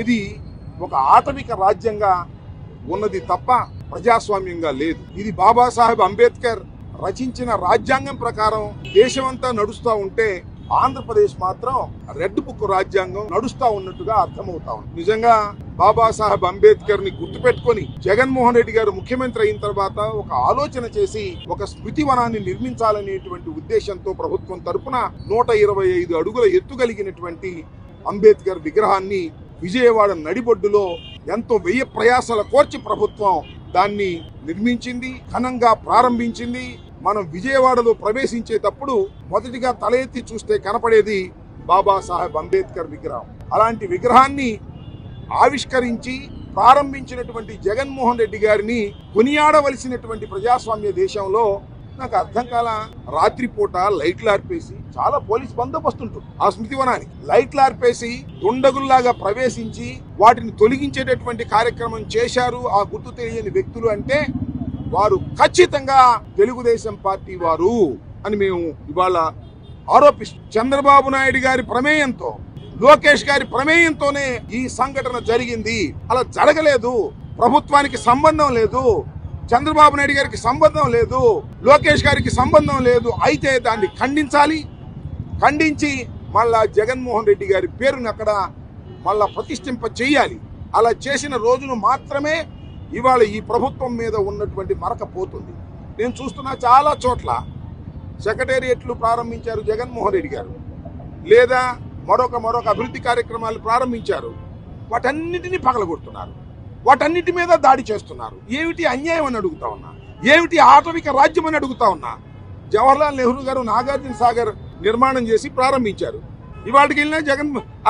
ఇది ఒక ఆటవిక రాజ్యంగా ఉన్నది తప్ప ప్రజాస్వామ్యంగా లేదు. ఇది బాబాసాహెబ్ అంబేద్కర్ రచించిన రాజ్యాంగం ప్రకారం దేశమంతా నడుస్తూ ఉంటే ఆంధ్రప్రదేశ్ మాత్రం రెడ్ బుక్ రాజ్యాంగం నడుస్తా ఉన్నట్టుగా అర్థమవుతా ఉంది. నిజంగా బాబాసాహెబ్ అంబేద్కర్ ని గుర్తుపెట్టుకుని జగన్మోహన్ రెడ్డి గారు ముఖ్యమంత్రి అయిన తర్వాత ఒక ఆలోచన చేసి ఒక స్మృతి వనాన్ని నిర్మించాలనేటువంటి ఉద్దేశంతో ప్రభుత్వం తరపున 125 అడుగుల ఎత్తు కలిగినటువంటి అంబేద్కర్ విగ్రహాన్ని విజయవాడ నడిబొడ్డులో ఎంతో వ్యయ ప్రయాసాల కోర్చి ప్రభుత్వం దాన్ని నిర్మించింది, ఘనంగా ప్రారంభించింది. మనం విజయవాడలో ప్రవేశించేటప్పుడు మొదటిగా తల ఎత్తి చూస్తే కనపడేది బాబాసాహెబ్ అంబేద్కర్ విగ్రహం. అలాంటి విగ్రహాన్ని ఆవిష్కరించి ప్రారంభించినటువంటి జగన్మోహన్ రెడ్డి గారిని కొనియాడవలసినటువంటి ప్రజాస్వామ్య దేశంలో నాకు అర్థం కాల. రాత్రిపూట లైట్లు ఆర్పేసి, చాలా పోలీస్ బందోబస్తు ఉంటుంది ఆ స్మృతివనానికి, లైట్లు ఆర్పేసి దుండగుల్లాగా ప్రవేశించి వాటిని తొలగించేటటువంటి కార్యక్రమం చేశారు ఆ గుర్తు తెలియని వ్యక్తులు. అంటే వారు ఖచ్చితంగా తెలుగుదేశం పార్టీ వారు అని మేము ఇవాళ ఆరోపిస్తాం. చంద్రబాబు నాయుడు గారి ప్రమేయంతో, లోకేష్ గారి ప్రమేయంతోనే ఈ సంఘటన జరిగింది. అలా జరగలేదు. ప్రభుత్వానికి సంబంధం లేదు, చంద్రబాబు నాయుడు గారికి సంబంధం లేదు, లోకేష్ గారికి సంబంధం లేదు. అయితే దాన్ని ఖండించాలి. ఖండించి మళ్ళా జగన్మోహన్ రెడ్డి గారి పేరుని అక్కడ మళ్ళా ప్రతిష్ఠింప చేయాలి. అలా చేసిన రోజును మాత్రమే ఇవాళ ఈ ప్రభుత్వం మీద ఉన్నటువంటి మరక పోతుంది. నేను చూస్తున్నా చాలా చోట్ల సెక్రటేరియట్లు ప్రారంభించారు జగన్మోహన్ రెడ్డి గారు, లేదా మరొక అభివృద్ధి కార్యక్రమాలు ప్రారంభించారు. వాటన్నిటినీ పగలగొడుతున్నారు, వాటన్నిటి మీద దాడి చేస్తున్నారు. ఏమిటి అన్యాయం అని అడుగుతా ఉన్నా, ఏమిటి ఆటవిక రాజ్యం అని అడుగుతా ఉన్నా. జవహర్లాల్ నెహ్రూ గారు నాగార్జున సాగర్ నిర్మాణం చేసి ప్రారంభించారు. ఇవాళకి వెళ్ళినా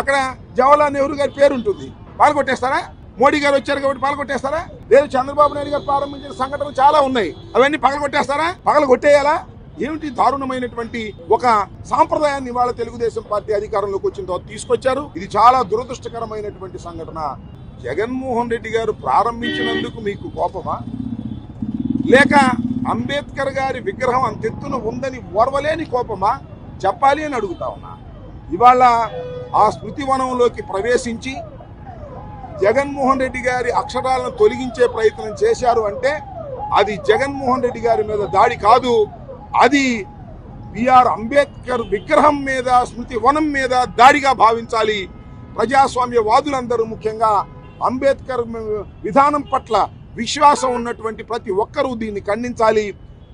అక్కడ జవహర్లాల్ నెహ్రూ గారి పేరు ఉంటుంది. పాల్గొట్టేస్తారా? మోడీ గారు వచ్చారు కాబట్టి పగలగొట్టేస్తారా? లేదు, చంద్రబాబు నాయుడు గారు ప్రారంభించిన సంఘటనలు చాలా ఉన్నాయి, అవన్నీ పగలగొట్టేస్తారా? పగలగొట్టేయాలా? ఏమిటి దారుణమైనటువంటి ఒక సాంప్రదాయాన్ని ఇవాళ తెలుగుదేశం పార్టీ అధికారంలోకి వచ్చిన తర్వాత తీసుకొచ్చారు. ఇది చాలా దురదృష్టకరమైనటువంటి సంఘటన. జగన్మోహన్ రెడ్డి గారు ప్రారంభించినందుకు మీకు కోపమా, లేక అంబేద్కర్ గారి విగ్రహం అంతెత్తున ఉందని ఓర్వలేని కోపమా? చెప్పాలి అని అడుగుతా ఉన్నా. ఇవాళ ఆ స్మృతివనంలోకి ప్రవేశించి జగన్మోహన్ రెడ్డి గారి అక్షరాలను తొలగించే ప్రయత్నం చేశారు అంటే అది జగన్మోహన్ రెడ్డి గారి మీద దాడి కాదు, అది బిఆర్ అంబేద్కర్ విగ్రహం మీద, స్మృతి వనం మీద దాడిగా భావించాలి. ప్రజాస్వామ్యవాదులందరూ, ముఖ్యంగా అంబేద్కర్ విధానం పట్ల విశ్వాసం ఉన్నటువంటి ప్రతి ఒక్కరూ దీన్ని ఖండించాలి.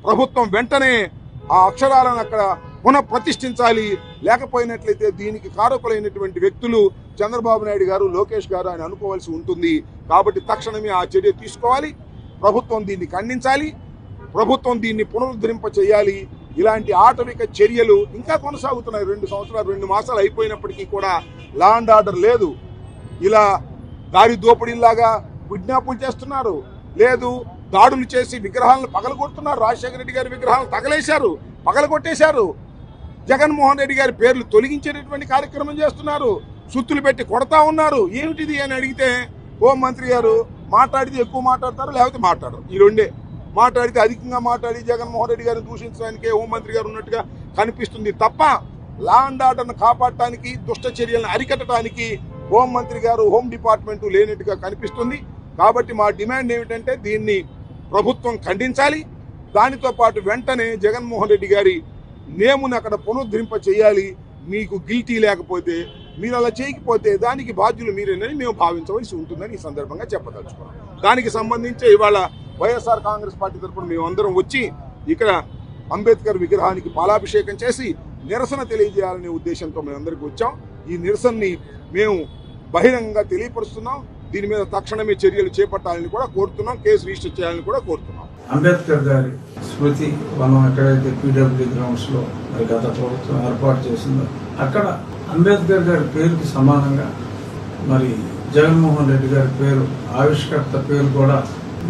ప్రభుత్వం వెంటనే ఆ అక్షరాలను అక్కడ పునః ప్రతిష్ఠించాలి. లేకపోయినట్లయితే దీనికి కారకులైనటువంటి వ్యక్తులు చంద్రబాబు నాయుడు గారు, లోకేష్ గారు అని అనుకోవాల్సి ఉంటుంది. కాబట్టి తక్షణమే ఆ చర్య తీసుకోవాలి. ప్రభుత్వం దీన్ని ఖండించాలి, ప్రభుత్వం దీన్ని పునరుద్ధరింప చేయాలి. ఇలాంటి ఆటవిక చర్యలు ఇంకా కొనసాగుతున్నాయి. 2 సంవత్సరాలు 2 మాసాలు అయిపోయినప్పటికీ కూడా లా అండ్ ఆర్డర్ లేదు. ఇలా దారి దోపిడీలాగా కిడ్నాపులు చేస్తున్నారు, లేదు దాడులు చేసి విగ్రహాలను పగలగొడుతున్నారు. రాజశేఖర రెడ్డి గారి విగ్రహాలను తగలేశారు, పగలగొట్టేశారు. జగన్మోహన్ రెడ్డి గారి పేర్లు తొలగించేటటువంటి కార్యక్రమం చేస్తున్నారు, సుత్తులు పెట్టి కొడతా ఉన్నారు. ఏమిటిది అని అడిగితే హోంమంత్రి గారు మాట్లాడితే ఎక్కువ మాట్లాడతారు, లేకపోతే మాట్లాడరు. ఈ రెండే. మాట్లాడితే అధికంగా మాట్లాడి జగన్మోహన్ రెడ్డి గారిని దూషించడానికే హోంమంత్రి గారు ఉన్నట్టుగా కనిపిస్తుంది తప్ప లా అండ్ ఆర్డర్ను కాపాడటానికి, దుష్ట చర్యలను అరికట్టడానికి హోంమంత్రి గారు, హోం డిపార్ట్మెంటు లేనట్టుగా కనిపిస్తుంది. కాబట్టి మా డిమాండ్ ఏమిటంటే దీన్ని ప్రభుత్వం ఖండించాలి. దానితో పాటు వెంటనే జగన్మోహన్ రెడ్డి గారి నేమును అక్కడ పునరుద్ధరింప చేయాలి. మీకు గిల్టీ లేకపోతే, మీరు అలా చేయకపోతే దానికి బాధ్యులు మీరేనని మేము భావించవలసి ఉంటుందని ఈ సందర్భంగా చెప్పదలుచుకున్నాం. దానికి సంబంధించి ఇవాళ వైఎస్ఆర్ కాంగ్రెస్ పార్టీ తరఫున మేమందరం వచ్చి ఇక్కడ అంబేద్కర్ విగ్రహానికి పాలాభిషేకం చేసి నిరసన తెలియజేయాలనే ఉద్దేశంతో మేమందరికీ వచ్చాం. ఈ నిరసనని మేము బహిరంగంగా తెలియపరుస్తున్నాం. దీని మీద తక్షణమే చర్యలు చేపట్టాలని కూడా కోరుతున్నాం, కేసు రిజిస్టర్ చేయాలని కూడా కోరుతున్నాం. అంబేద్కర్ గారి స్మృతి వనం ఎక్కడైతే పీడబ్ల్యూడీ గ్రౌండ్స్ లో మరి గత ప్రభుత్వం ఏర్పాటు చేసిందో అక్కడ అంబేద్కర్ గారి పేరుకి సమానంగా మరి జగన్మోహన్ రెడ్డి గారి పేరు, ఆవిష్కర్త పేరు కూడా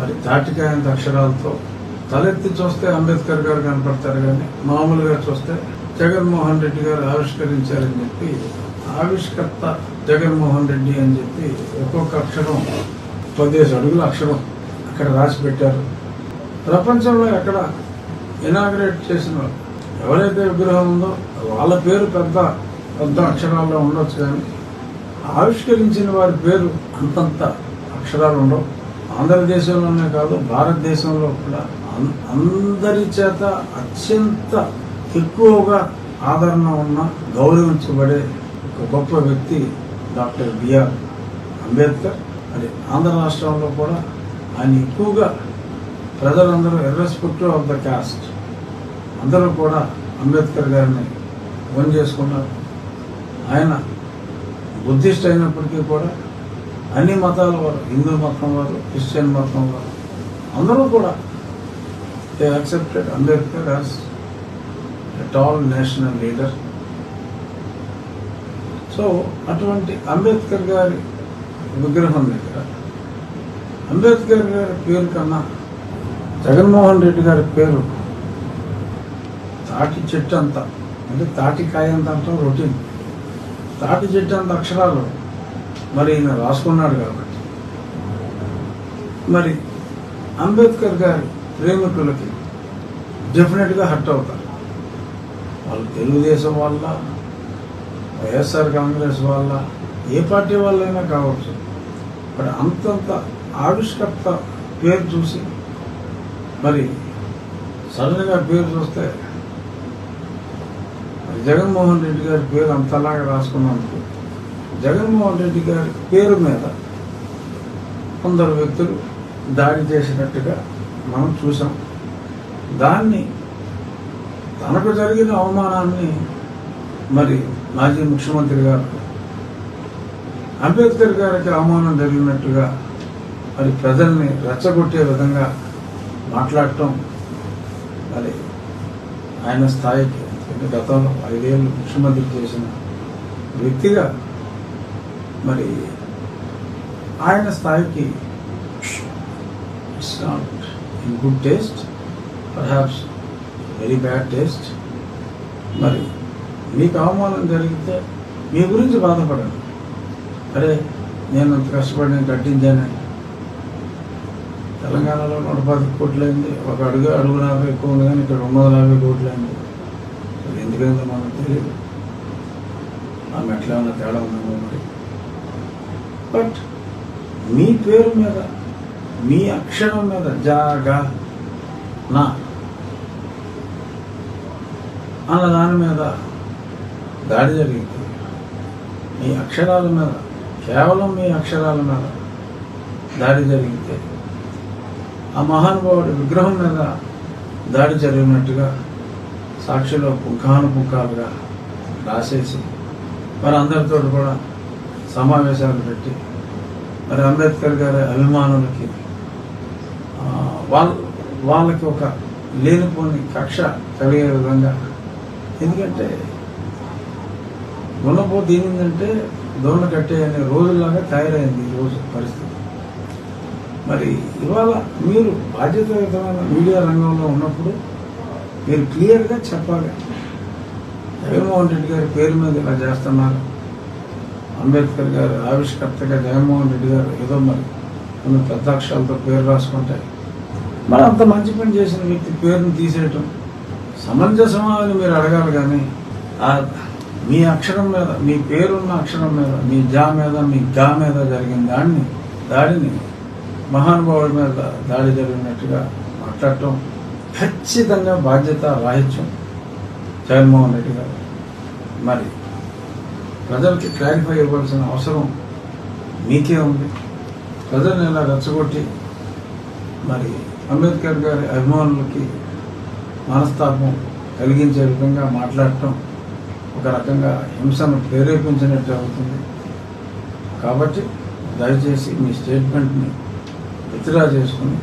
మరి తాటికాయంత అక్షరాలతో తలెత్తి చూస్తే అంబేద్కర్ గారు కనపడతారు, కానీ మామూలుగా చూస్తే జగన్మోహన్ రెడ్డి గారు ఆవిష్కరించారని చెప్పి ఆవిష్కర్త జగన్మోహన్ రెడ్డి అని చెప్పి ఒక్కొక్క అక్షరం 15 అడుగుల అక్షరం అక్కడ రాసి పెట్టారు. ప్రపంచంలో ఎక్కడ ఇనాగ్రేట్ చేసిన ఎవరైతే విగ్రహం ఉందో వాళ్ళ పేరు పెద్ద పెద్ద అక్షరాల్లో ఉండొచ్చు, కానీ ఆవిష్కరించిన వారి పేరు అంతంత అక్షరాలు ఉండవు. ఆంధ్రదేశంలోనే కాదు, భారతదేశంలో కూడా అందరి చేత అత్యంత ఎక్కువగా ఆదరణ ఉన్న, గౌరవించబడే ఒక గొప్ప వ్యక్తి డాక్టర్ బిఆర్ అంబేద్కర్. మరి ఆంధ్ర రాష్ట్రంలో కూడా ఆయన ఎక్కువగా ప్రజలందరూ ఇర్రెస్పెక్టివ్ ఆఫ్ ద కాస్ట్ అందరూ కూడా అంబేద్కర్ గారిని ఓన్ చేసుకున్నారు. ఆయన బుద్ధిస్ట్ అయినప్పటికీ కూడా అన్ని మతాల వారు, హిందూ మతం వారు, క్రిస్టియన్ మతం వారు అందరూ కూడా they accepted Ambedkar as a tall national leader. So అటువంటి అంబేద్కర్ గారి విగ్రహం దగ్గర అంబేద్కర్ గారి పేరు కన్నా జగన్మోహన్ రెడ్డి గారి పేరు తాటి చెట్టు అంత, అంటే తాటికాయ అంత అంటాం రొటీన్. తాటి చెట్టు అంత అక్షరాలు మరి ఈయన రాసుకున్నాడు కాబట్టి మరి అంబేద్కర్ గారి ప్రేమికులకి డెఫినెట్గా హర్ట్ అవుతారు. వాళ్ళు తెలుగుదేశం వల్ల, వైఎస్ఆర్ కాంగ్రెస్ వల్ల, ఏ పార్టీ వాళ్ళైనా కావచ్చు. బట్ అంతంత ఆవిష్కర్త పేరు చూసి మరి సడన్గా పేరు చూస్తే జగన్మోహన్ రెడ్డి గారి పేరు అంతలాగా రాసుకున్నందుకు జగన్మోహన్ రెడ్డి గారి పేరు మీద కొందరు వ్యక్తులు దాడి చేసినట్టుగా మనం చూసాం. దాన్ని తనకు జరిగిన అవమానాన్ని మరి మాజీ ముఖ్యమంత్రి గారు అంబేద్కర్ గారికి అవమానం జరిగినట్టుగా మరి ప్రజల్ని రెచ్చగొట్టే విధంగా మాట్లాడటం మరి ఆయన స్థాయికి, గతంలో 5 ఏళ్ళు ముఖ్యమంత్రి చేసిన వ్యక్తిగా మరి ఆయన స్థాయికి it's not in good taste, perhaps very bad taste. మరి మీకు అవమానం జరిగితే మీ గురించి బాధపడండి. అరే నేను అంత కష్టపడి నేను కట్టించాను, తెలంగాణలో 110 కోట్లయింది, ఒక అడుగున ఎక్కువ ఉంది, కానీ ఇక్కడ 250 కోట్లయింది. ఎందుకంటే మనకు తెలియదు, ఆమె ఎట్లా ఉన్న తేడా ఉందేమో మరి. బట్ మీ పేరు మీద, మీ అక్షరం మీద జాగా నా అన్న దాని మీద దాడి జరిగింది. మీ అక్షరాల మీద, కేవలం మీ అక్షరాల మీద దాడి జరిగితే ఆ మహానుభావుడి విగ్రహం మీద దాడి జరిగినట్టుగా సాక్షిలో పుంఖానుపుంఖాలుగా రాసేసి మరి అందరితో కూడా సమావేశాలు పెట్టి మరి అంబేద్కర్ గారి అభిమానులకి వాళ్ళకి ఒక లేనిపోని కక్ష కలిగే విధంగా. ఎందుకంటే గుణపోతు ఏమిందంటే దోణ కట్టే అనే రోజుల్లాగా తయారైంది ఈరోజు పరిస్థితి. మరి ఇవాళ మీరు బాధ్యతాయుతమైన మీడియా రంగంలో ఉన్నప్పుడు మీరు క్లియర్గా చెప్పాలి, జగన్మోహన్ రెడ్డి గారి పేరు మీద ఇలా చేస్తున్నారు, అంబేద్కర్ గారు ఆవిష్కర్తగా జగన్మోహన్ రెడ్డి గారు ఏదో మరి కొన్ని పెద్ద అక్షరాలతో పేరు రాసుకుంటాయి. మరి అంత మంచి పని చేసిన వ్యక్తి పేరును తీసేయటం సమంజసమా అని మీరు అడగాలి. కానీ మీ అక్షరం మీద, మీ పేరున్న అక్షరం మీద, మీ జా మీద, మీ గా మీద జరిగిన దాడిని మహానుభావుడి మీద దాడి జరిగినట్టుగా మాట్లాడటం ఖచ్చితంగా బాధ్యత రాహిత్యం జగన్మోహన్ రెడ్డి గారు. మరి ప్రజలకి క్లారిఫై ఇవ్వాల్సిన అవసరం మీకే ఉంది. ప్రజల్ని ఇలా రెచ్చగొట్టి మరి అంబేద్కర్ గారి అభిమానులకి మనస్తాపం కలిగించే విధంగా మాట్లాడటం ఒక రకంగా హింసను ప్రేరేపించినట్టు అవుతుంది. కాబట్టి దయచేసి మీ స్టేట్మెంట్ని విత్డ్రా చేసుకుని